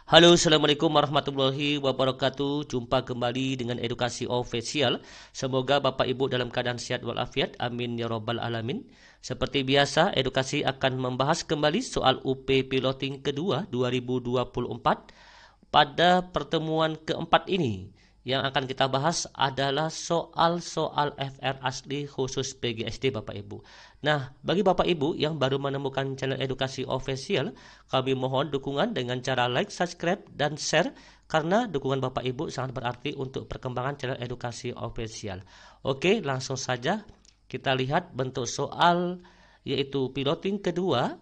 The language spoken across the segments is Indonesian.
Halo, Assalamualaikum warahmatullahi wabarakatuh. Jumpa kembali dengan edukasi official. Semoga Bapak Ibu dalam keadaan sehat walafiat. Amin ya robbal alamin. Seperti biasa, edukasi akan membahas kembali soal UP Piloting kedua 2024. Pada pertemuan keempat ini, yang akan kita bahas adalah soal-soal FR asli khusus PGSD Bapak Ibu. Nah, bagi Bapak Ibu yang baru menemukan channel edukasi official, kami mohon dukungan dengan cara like, subscribe, dan share karena dukungan Bapak Ibu sangat berarti untuk perkembangan channel edukasi official. Oke, langsung saja kita lihat bentuk soal yaitu piloting kedua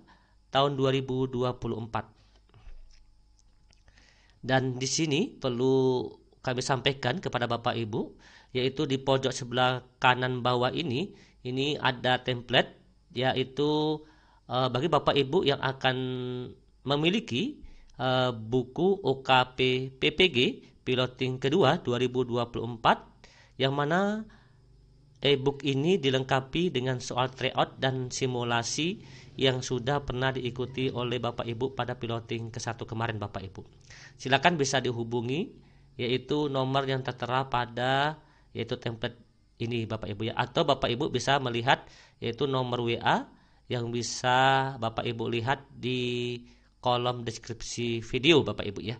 tahun 2024. Dan di sini perlu kami sampaikan kepada Bapak Ibu, yaitu di pojok sebelah kanan bawah ini ada template, yaitu bagi Bapak Ibu yang akan memiliki buku OKP PPG Piloting kedua 2024, yang mana e-book ini dilengkapi dengan soal tryout dan simulasi yang sudah pernah diikuti oleh Bapak Ibu pada piloting ke-1 kemarin Bapak Ibu. Silakan bisa dihubungi, yaitu nomor yang tertera pada yaitu template ini Bapak Ibu ya, atau Bapak Ibu bisa melihat yaitu nomor WA yang bisa Bapak Ibu lihat di kolom deskripsi video Bapak Ibu ya.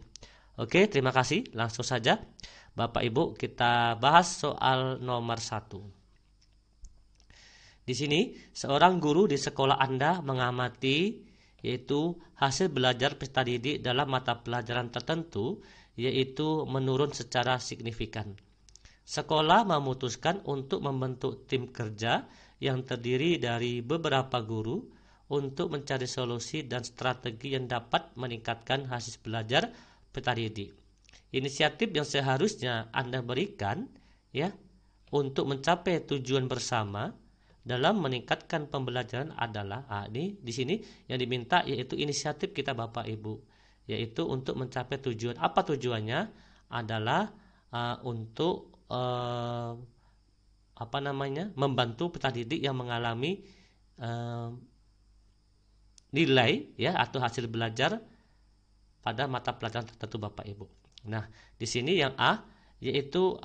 Oke, terima kasih. Langsung saja Bapak Ibu kita bahas soal nomor 1. Di sini, seorang guru di sekolah Anda mengamati yaitu hasil belajar peserta didik dalam mata pelajaran tertentu yaitu menurun secara signifikan. Sekolah memutuskan untuk membentuk tim kerja yang terdiri dari beberapa guru untuk mencari solusi dan strategi yang dapat meningkatkan hasil belajar peserta didik. Inisiatif yang seharusnya Anda berikan ya untuk mencapai tujuan bersama dalam meningkatkan pembelajaran adalah di sini yang diminta yaitu inisiatif kita Bapak Ibu, yaitu untuk mencapai tujuan. Apa tujuannya? Adalah untuk membantu peserta didik yang mengalami nilai ya atau hasil belajar pada mata pelajaran tertentu Bapak Ibu. Nah, di sini yang A yaitu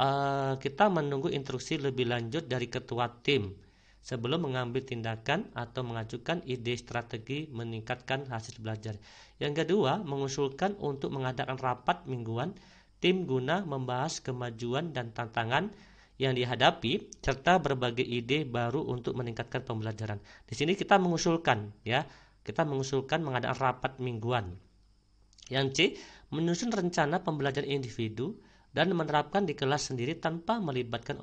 kita menunggu instruksi lebih lanjut dari ketua tim sebelum mengambil tindakan atau mengajukan ide strategi meningkatkan hasil belajar. Yang kedua, mengusulkan untuk mengadakan rapat mingguan tim guna membahas kemajuan dan tantangan yang dihadapi serta berbagai ide baru untuk meningkatkan pembelajaran. Di sini kita mengusulkan ya, kita mengusulkan mengadakan rapat mingguan. Yang C, menyusun rencana pembelajaran individu dan menerapkan di kelas sendiri tanpa melibatkan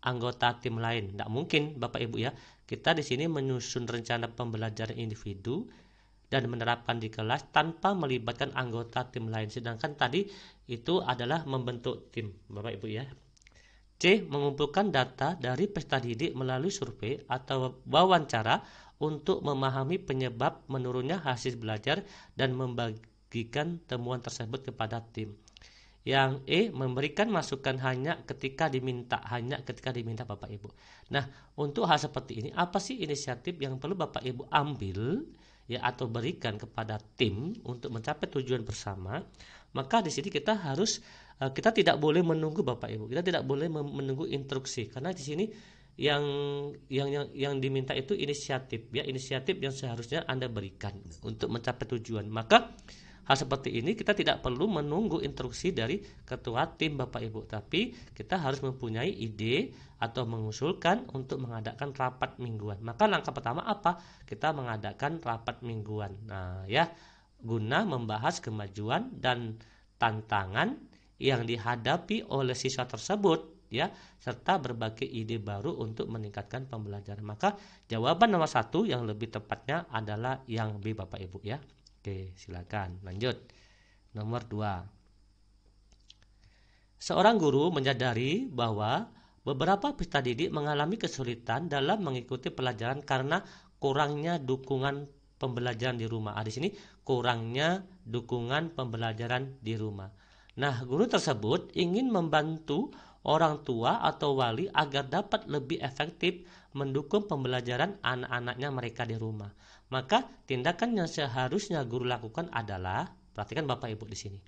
anggota tim lain. Tidak mungkin Bapak Ibu ya. Kita di sini menyusun rencana pembelajaran individu dan menerapkan di kelas tanpa melibatkan anggota tim lain. Sedangkan tadi itu adalah membentuk tim Bapak Ibu ya. C, mengumpulkan data dari peserta didik melalui survei atau wawancara untuk memahami penyebab menurunnya hasil belajar dan membagikan temuan tersebut kepada tim. Yang E, memberikan masukan hanya ketika diminta Bapak Ibu. Nah, untuk hal seperti ini apa sih inisiatif yang perlu Bapak Ibu ambil ya atau berikan kepada tim untuk mencapai tujuan bersama? Maka di sini kita tidak boleh menunggu Bapak Ibu. Kita tidak boleh menunggu instruksi karena di sini yang diminta itu inisiatif ya, inisiatif yang seharusnya Anda berikan untuk mencapai tujuan. Maka hal seperti ini kita tidak perlu menunggu instruksi dari ketua tim Bapak Ibu, tapi kita harus mempunyai ide atau mengusulkan untuk mengadakan rapat mingguan. Maka langkah pertama apa? Kita mengadakan rapat mingguan. Nah, ya, guna membahas kemajuan dan tantangan yang dihadapi oleh siswa tersebut ya, serta berbagai ide baru untuk meningkatkan pembelajaran. Maka jawaban nomor 1 yang lebih tepatnya adalah yang B Bapak Ibu ya. Oke, silakan lanjut. Nomor 2. Seorang guru menyadari bahwa beberapa peserta didik mengalami kesulitan dalam mengikuti pelajaran karena kurangnya dukungan pembelajaran di rumah. Di sini kurangnya dukungan pembelajaran di rumah. Nah, guru tersebut ingin membantu orang tua atau wali agar dapat lebih efektif mendukung pembelajaran anak-anaknya mereka di rumah. Maka tindakan yang seharusnya guru lakukan adalah, perhatikan Bapak Ibu di sini.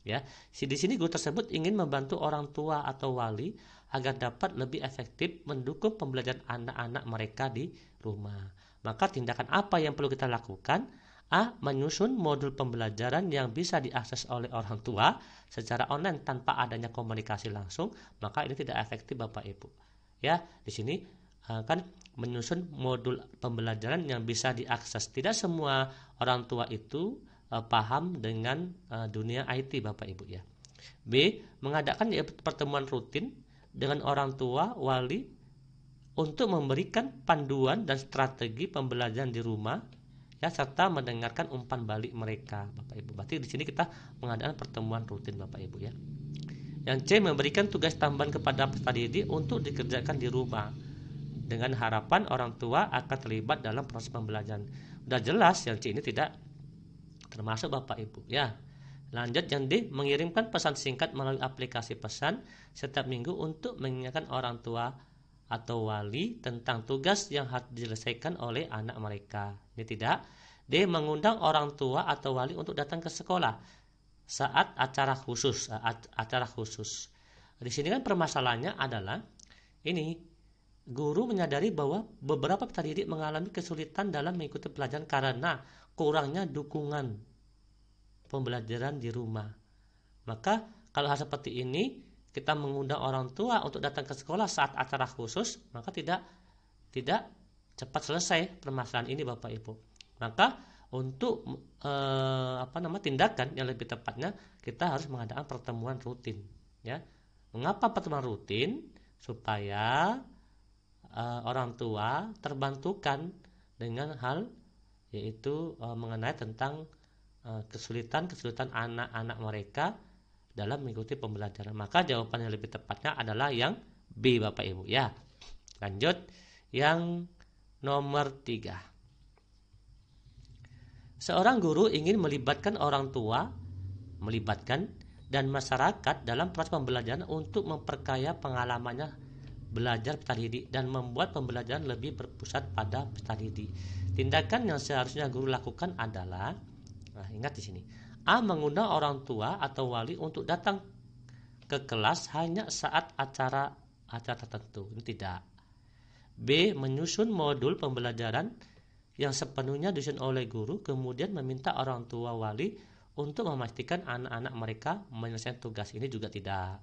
Ya, di sini guru tersebut ingin membantu orang tua atau wali agar dapat lebih efektif mendukung pembelajaran anak-anak mereka di rumah. Maka tindakan apa yang perlu kita lakukan? A. Menyusun modul pembelajaran yang bisa diakses oleh orang tua secara online tanpa adanya komunikasi langsung, maka ini tidak efektif Bapak Ibu. Ya, di sini kan menyusun modul pembelajaran yang bisa diakses. Tidak semua orang tua itu paham dengan dunia IT Bapak Ibu ya. B. Mengadakan pertemuan rutin dengan orang tua, wali untuk memberikan panduan dan strategi pembelajaran di rumah ya, serta mendengarkan umpan balik mereka Bapak Ibu. Berarti di sini kita mengadakan pertemuan rutin Bapak Ibu ya. Yang C. Memberikan tugas tambahan kepada peserta didik untuk dikerjakan di rumah dengan harapan orang tua akan terlibat dalam proses pembelajaran. Udah jelas yang C ini tidak termasuk Bapak Ibu ya. Lanjut yang D. Mengirimkan pesan singkat melalui aplikasi pesan setiap minggu untuk mengingatkan orang tua atau wali tentang tugas yang harus diselesaikan oleh anak mereka. Ini tidak. D. Mengundang orang tua atau wali untuk datang ke sekolah saat acara khusus. Di sini kan permasalahannya adalah ini, guru menyadari bahwa beberapa peserta didik mengalami kesulitan dalam mengikuti pelajaran karena kurangnya dukungan pembelajaran di rumah. Maka kalau hal seperti ini kita mengundang orang tua untuk datang ke sekolah saat acara khusus, maka tidak cepat selesai permasalahan ini Bapak Ibu. Maka untuk tindakan yang lebih tepatnya kita harus mengadakan pertemuan rutin ya. Mengapa pertemuan rutin? Supaya orang tua terbantukan dengan hal yaitu mengenai tentang kesulitan anak-anak mereka dalam mengikuti pembelajaran. Maka jawaban yang lebih tepatnya adalah yang B Bapak Ibu ya. Lanjut yang nomor 3. Seorang guru ingin melibatkan orang tua, dan masyarakat dalam proses pembelajaran untuk memperkaya pengalamannya belajar peserta didik dan membuat pembelajaran lebih berpusat pada peserta didik. Tindakan yang seharusnya guru lakukan adalah, ingat di sini, A. Mengundang orang tua atau wali untuk datang ke kelas hanya saat acara tertentu. Ini tidak. B. Menyusun modul pembelajaran yang sepenuhnya disusun oleh guru, kemudian meminta orang tua wali untuk memastikan anak-anak mereka menyelesaikan tugas. Ini juga tidak,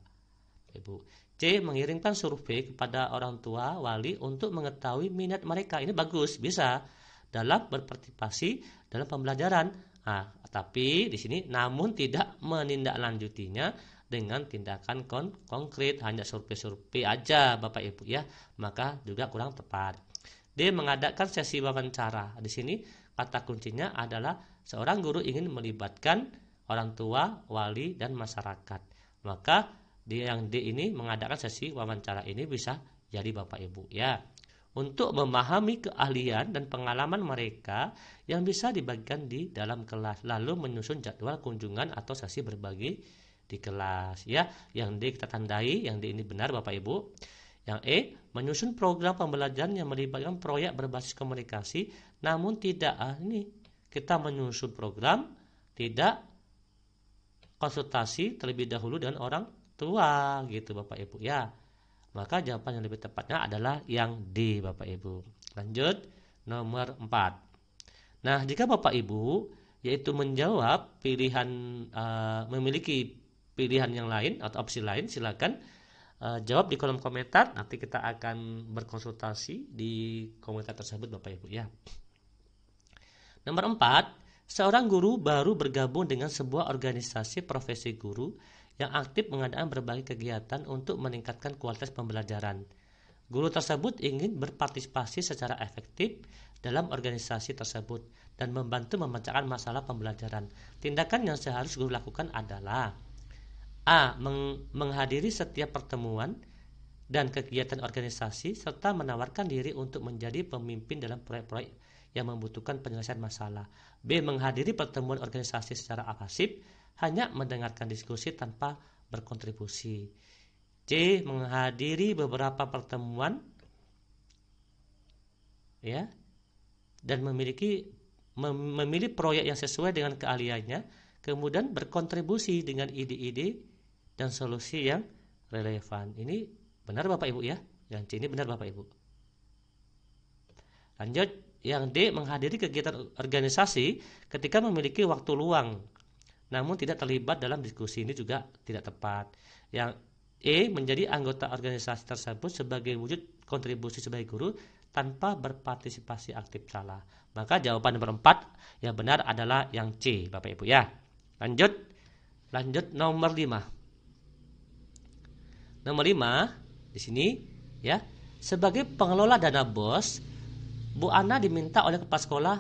Ibu. C. Mengirimkan survei kepada orang tua wali untuk mengetahui minat mereka. Ini bagus, bisa dalam berpartisipasi dalam pembelajaran. Tapi di sini namun tidak menindaklanjutinya dengan tindakan konkret, hanya survei aja Bapak Ibu ya, maka juga kurang tepat. D. Mengadakan sesi wawancara. Di sini kata kuncinya adalah seorang guru ingin melibatkan orang tua, wali, dan masyarakat. Maka yang D ini mengadakan sesi wawancara ini bisa jadi Bapak Ibu ya, untuk memahami keahlian dan pengalaman mereka yang bisa dibagikan di dalam kelas, lalu menyusun jadwal kunjungan atau sesi berbagi di kelas ya. Yang D kita tandai, yang D ini benar Bapak Ibu. Yang E, menyusun program pembelajaran yang melibatkan proyek berbasis komunikasi, namun tidak ini kita menyusun program tidak konsultasi terlebih dahulu dengan orang tua gitu Bapak Ibu ya. Maka jawaban yang lebih tepatnya adalah yang D Bapak Ibu. Lanjut nomor 4. Nah, jika Bapak Ibu yaitu menjawab pilihan memiliki pilihan yang lain atau opsi lain, silakan jawab di kolom komentar. Nanti kita akan berkonsultasi di komentar tersebut Bapak Ibu ya. Nomor 4. Seorang guru baru bergabung dengan sebuah organisasi profesi guru yang aktif mengadakan berbagai kegiatan untuk meningkatkan kualitas pembelajaran. Guru tersebut ingin berpartisipasi secara efektif dalam organisasi tersebut dan membantu memecahkan masalah pembelajaran. Tindakan yang seharusnya guru lakukan adalah A. Menghadiri setiap pertemuan dan kegiatan organisasi serta menawarkan diri untuk menjadi pemimpin dalam proyek-proyek yang membutuhkan penyelesaian masalah. B. Menghadiri pertemuan organisasi secara pasif, hanya mendengarkan diskusi tanpa berkontribusi. C. Menghadiri beberapa pertemuan ya dan memiliki memilih proyek yang sesuai dengan keahliannya, kemudian berkontribusi dengan ide-ide dan solusi yang relevan. Ini benar Bapak Ibu ya? Yang C ini benar Bapak Ibu. Lanjut, yang D, menghadiri kegiatan organisasi ketika memiliki waktu luang namun tidak terlibat dalam diskusi, ini juga tidak tepat. Yang E, menjadi anggota organisasi tersebut sebagai wujud kontribusi sebagai guru tanpa berpartisipasi aktif, salah. Maka jawaban nomor 4 yang benar adalah yang C Bapak Ibu ya. Lanjut nomor 5. Nomor 5 di sini ya. Sebagai pengelola dana BOS, Bu Ana diminta oleh kepala sekolah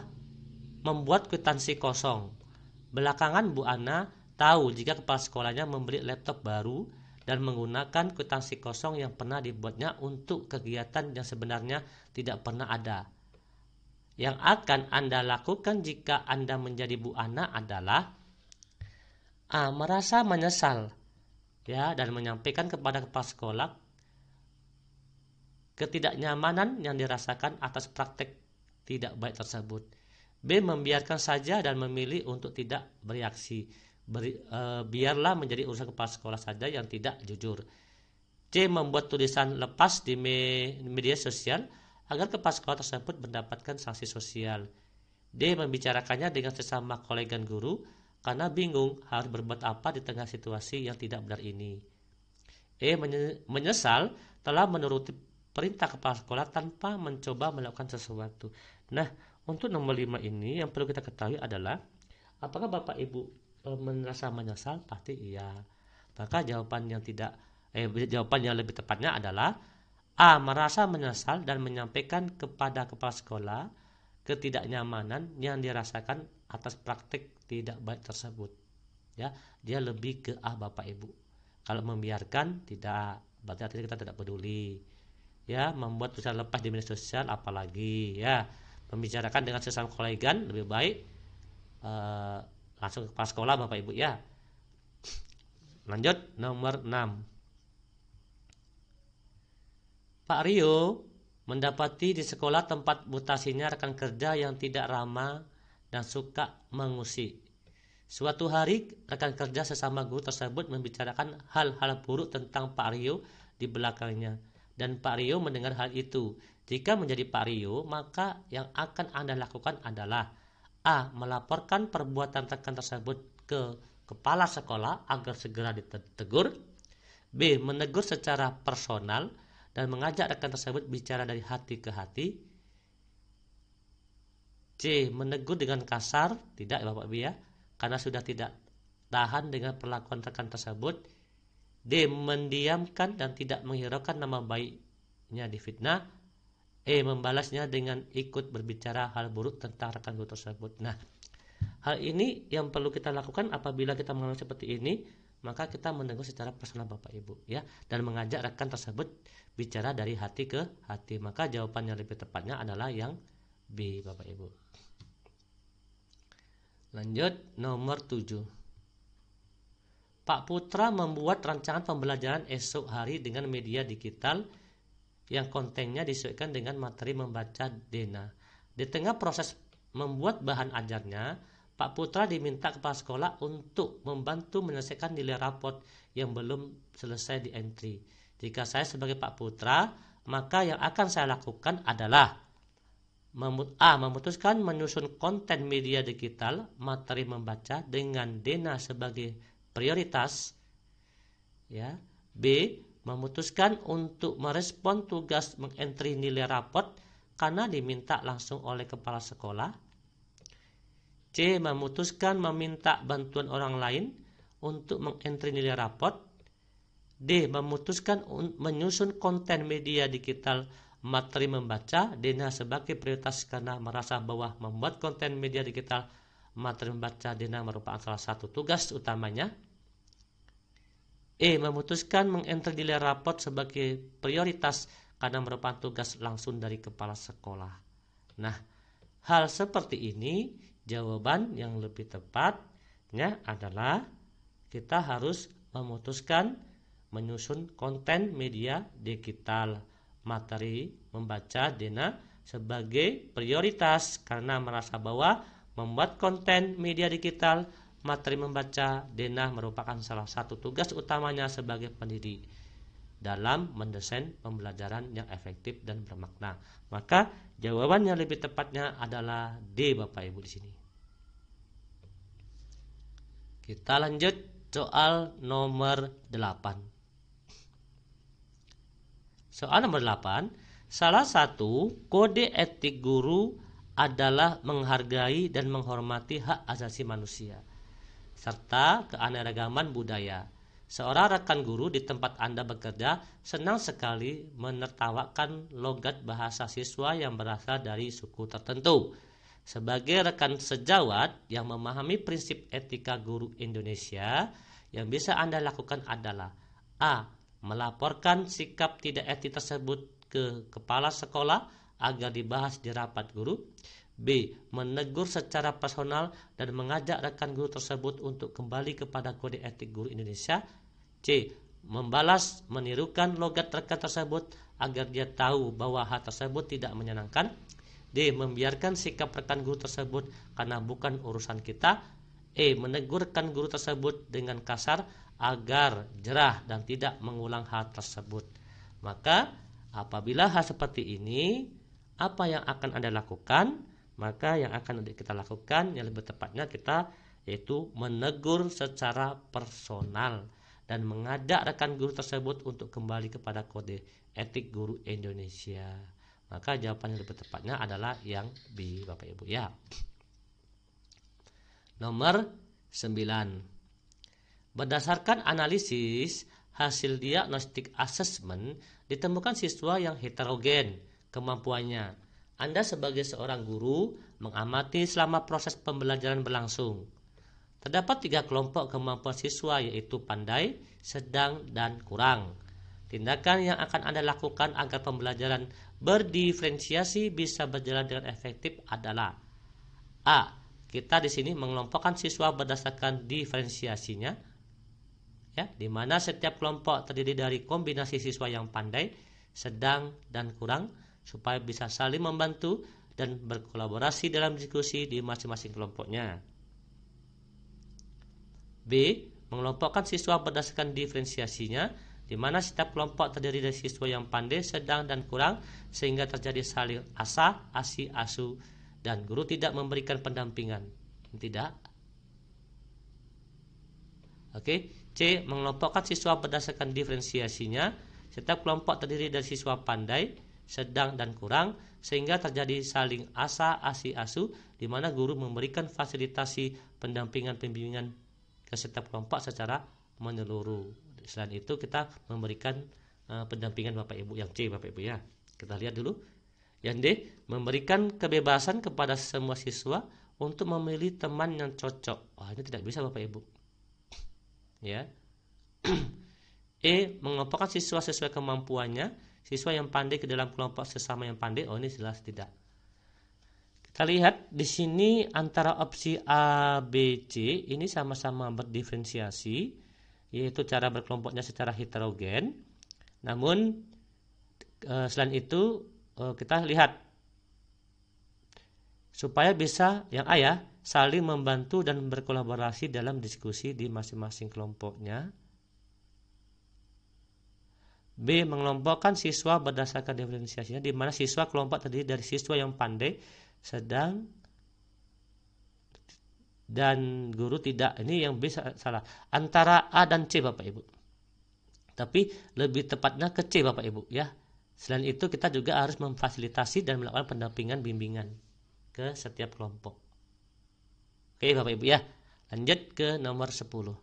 membuat kwitansi kosong. Belakangan Bu Ana tahu jika kepala sekolahnya membeli laptop baru dan menggunakan kwitansi kosong yang pernah dibuatnya untuk kegiatan yang sebenarnya tidak pernah ada. Yang akan Anda lakukan jika Anda menjadi Bu Ana adalah A, merasa menyesal ya dan menyampaikan kepada kepala sekolah ketidaknyamanan yang dirasakan atas praktek tidak baik tersebut. B, membiarkan saja dan memilih untuk tidak bereaksi. Biarlah menjadi urusan kepala sekolah saja yang tidak jujur. C, membuat tulisan lepas di media sosial agar kepala sekolah tersebut mendapatkan sanksi sosial. D, membicarakannya dengan sesama kolega guru karena bingung harus berbuat apa di tengah situasi yang tidak benar ini. E, menyesal telah menuruti perintah kepala sekolah tanpa mencoba melakukan sesuatu. Nah, untuk nomor 5 ini yang perlu kita ketahui adalah apakah Bapak Ibu merasa menyesal? Pasti iya. Maka jawaban yang lebih tepatnya adalah A, merasa menyesal dan menyampaikan kepada kepala sekolah ketidaknyamanan yang dirasakan atas praktik tidak baik tersebut. Ya, dia lebih ke A Bapak Ibu. Kalau membiarkan tidak, berarti artinya kita tidak peduli. Ya, membuat tulisan lepas di media sosial apalagi ya. Membicarakan dengan sesama kolegan lebih baik langsung ke kepala sekolah Bapak Ibu ya. Lanjut nomor 6. Pak Rio mendapati di sekolah tempat mutasinya rekan kerja yang tidak ramah dan suka mengusik. Suatu hari rekan kerja sesama guru tersebut membicarakan hal-hal buruk tentang Pak Rio di belakangnya dan Pak Rio mendengar hal itu. Jika menjadi Pak Rio, maka yang akan Anda lakukan adalah A, melaporkan perbuatan rekan tersebut ke kepala sekolah agar segera ditegur. B, menegur secara personal dan mengajak rekan tersebut bicara dari hati ke hati. C, menegur dengan kasar, tidak ya Bapak Ibu ya, karena sudah tidak tahan dengan perlakuan rekan tersebut. D, mendiamkan dan tidak menghiraukan nama baiknya difitnah. E, membalasnya dengan ikut berbicara hal buruk tentang rekan guru tersebut. Nah, hal ini yang perlu kita lakukan apabila kita mengalami seperti ini, maka kita menegur secara personal Bapak Ibu ya, dan mengajak rekan tersebut bicara dari hati ke hati. Maka jawaban yang lebih tepatnya adalah yang B Bapak Ibu. Lanjut nomor 7. Pak Putra membuat rancangan pembelajaran esok hari dengan media digital yang kontennya disesuaikan dengan materi membaca Dena. Di tengah proses membuat bahan ajarnya, Pak Putra diminta kepala sekolah untuk membantu menyelesaikan nilai raport yang belum selesai di entry. Jika saya sebagai Pak Putra, maka yang akan saya lakukan adalah A, memutuskan menyusun konten media digital materi membaca dengan Dena sebagai prioritas. Ya. B, memutuskan untuk merespon tugas mengentry nilai raport karena diminta langsung oleh kepala sekolah. C, memutuskan meminta bantuan orang lain untuk mengentry nilai raport. D, memutuskan menyusun konten media digital materi membaca Dena sebagai prioritas karena merasa bahwa membuat konten media digital materi membaca Dena merupakan salah satu tugas utamanya. E, memutuskan mengentry nilai raport sebagai prioritas karena merupakan tugas langsung dari kepala sekolah. Nah, hal seperti ini jawaban yang lebih tepatnya adalah kita harus memutuskan menyusun konten media digital materi membaca Dena sebagai prioritas karena merasa bahwa membuat konten media digital, materi membaca, denah merupakan salah satu tugas utamanya sebagai pendidik dalam mendesain pembelajaran yang efektif dan bermakna. Maka jawaban yang lebih tepatnya adalah D, Bapak Ibu di sini. Kita lanjut soal nomor 8. Soal nomor 8, salah satu kode etik guru adalah menghargai dan menghormati hak asasi manusia serta keanekaragaman budaya. Seorang rekan guru di tempat Anda bekerja senang sekali menertawakan logat bahasa siswa yang berasal dari suku tertentu. Sebagai rekan sejawat yang memahami prinsip etika guru Indonesia, yang bisa Anda lakukan adalah A. Melaporkan sikap tidak etis tersebut ke kepala sekolah agar dibahas di rapat guru. B. Menegur secara personal dan mengajak rekan guru tersebut untuk kembali kepada kode etik guru Indonesia. C. Membalas menirukan logat rekan tersebut agar dia tahu bahwa hal tersebut tidak menyenangkan. D. Membiarkan sikap rekan guru tersebut karena bukan urusan kita. E. Menegur rekan guru tersebut dengan kasar agar jerah dan tidak mengulang hal tersebut. Maka apabila hal seperti ini, apa yang akan Anda lakukan? Maka yang akan kita lakukan yang lebih tepatnya kita yaitu menegur secara personal dan mengajak rekan guru tersebut untuk kembali kepada kode etik guru Indonesia. Maka jawaban yang lebih tepatnya adalah yang B, Bapak Ibu ya. Nomor 9. Berdasarkan analisis hasil diagnostik assessment, ditemukan siswa yang heterogen kemampuannya. Anda sebagai seorang guru mengamati selama proses pembelajaran berlangsung. Terdapat 3 kelompok kemampuan siswa yaitu pandai, sedang, dan kurang. Tindakan yang akan Anda lakukan agar pembelajaran berdiferensiasi bisa berjalan dengan efektif adalah A. Kita di sini mengelompokkan siswa berdasarkan diferensiasinya, ya, di mana setiap kelompok terdiri dari kombinasi siswa yang pandai, sedang, dan kurang, supaya bisa saling membantu dan berkolaborasi dalam diskusi di masing-masing kelompoknya. B. Mengelompokkan siswa berdasarkan diferensiasinya, di mana setiap kelompok terdiri dari siswa yang pandai, sedang, dan kurang, sehingga terjadi saling asah, asi, asu, dan guru tidak memberikan pendampingan. Tidak. Oke. C. Mengelompokkan siswa berdasarkan diferensiasinya, setiap kelompok terdiri dari siswa pandai, sedang, dan kurang, sehingga terjadi saling asa, asi, asu, di mana guru memberikan fasilitasi pendampingan-pembimbingan ke setiap kelompok secara menyeluruh. Selain itu kita memberikan pendampingan Bapak Ibu. Yang C, Bapak Ibu ya. Kita lihat dulu. Yang D. Memberikan kebebasan kepada semua siswa untuk memilih teman yang cocok. Ini tidak bisa Bapak Ibu. Ya. E. Mengelompokkan siswa sesuai kemampuannya. Siswa yang pandai ke dalam kelompok sesama yang pandai. Ini jelas tidak. Kita lihat di sini antara opsi A, B, C ini sama-sama berdiferensiasi, yaitu cara berkelompoknya secara heterogen. Namun selain itu kita lihat supaya bisa yang A ya, saling membantu dan berkolaborasi dalam diskusi di masing-masing kelompoknya. B. Mengelompokkan siswa berdasarkan diferensiasinya, di mana siswa kelompok terdiri dari siswa yang pandai, sedang, dan guru tidak. Ini yang B salah. Antara A dan C Bapak Ibu. Tapi lebih tepatnya ke C Bapak Ibu ya. Selain itu kita juga harus memfasilitasi dan melakukan pendampingan bimbingan ke setiap kelompok. Oke Bapak Ibu ya. Lanjut ke nomor 10.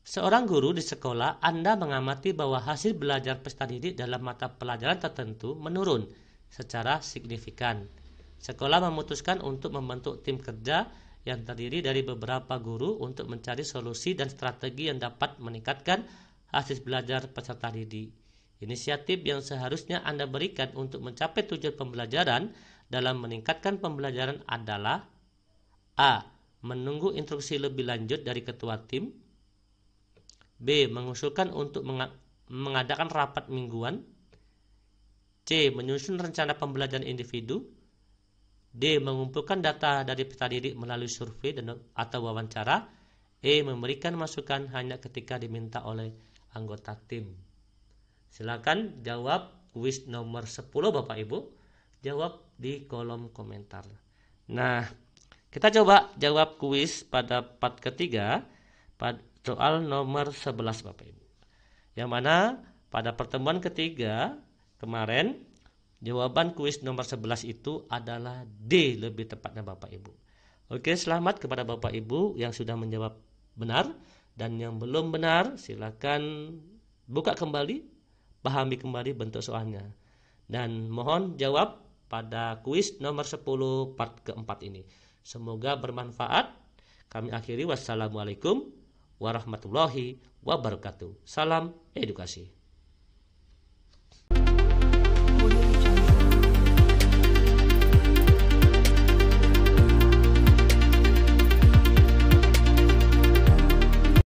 Seorang guru di sekolah Anda mengamati bahwa hasil belajar peserta didik dalam mata pelajaran tertentu menurun secara signifikan. Sekolah memutuskan untuk membentuk tim kerja yang terdiri dari beberapa guru untuk mencari solusi dan strategi yang dapat meningkatkan hasil belajar peserta didik. Inisiatif yang seharusnya Anda berikan untuk mencapai tujuan pembelajaran dalam meningkatkan pembelajaran adalah A. Menunggu instruksi lebih lanjut dari ketua tim. B. Mengusulkan untuk mengadakan rapat mingguan. C. Menyusun rencana pembelajaran individu. D. Mengumpulkan data dari peserta didik melalui survei atau wawancara. E. Memberikan masukan hanya ketika diminta oleh anggota tim. Silakan jawab kuis nomor 10 Bapak Ibu. Jawab di kolom komentar. Nah, kita coba jawab kuis pada part ketiga pada soal nomor 11 Bapak Ibu. Yang mana pada pertemuan ketiga kemarin jawaban kuis nomor 11 itu adalah D lebih tepatnya Bapak Ibu. Oke, selamat kepada Bapak Ibu yang sudah menjawab benar, dan yang belum benar silakan buka kembali, pahami kembali bentuk soalnya. Dan mohon jawab pada kuis nomor 10 part keempat ini. Semoga bermanfaat. Kami akhiri, wassalamualaikum warahmatullahi wabarakatuh. Salam edukasi.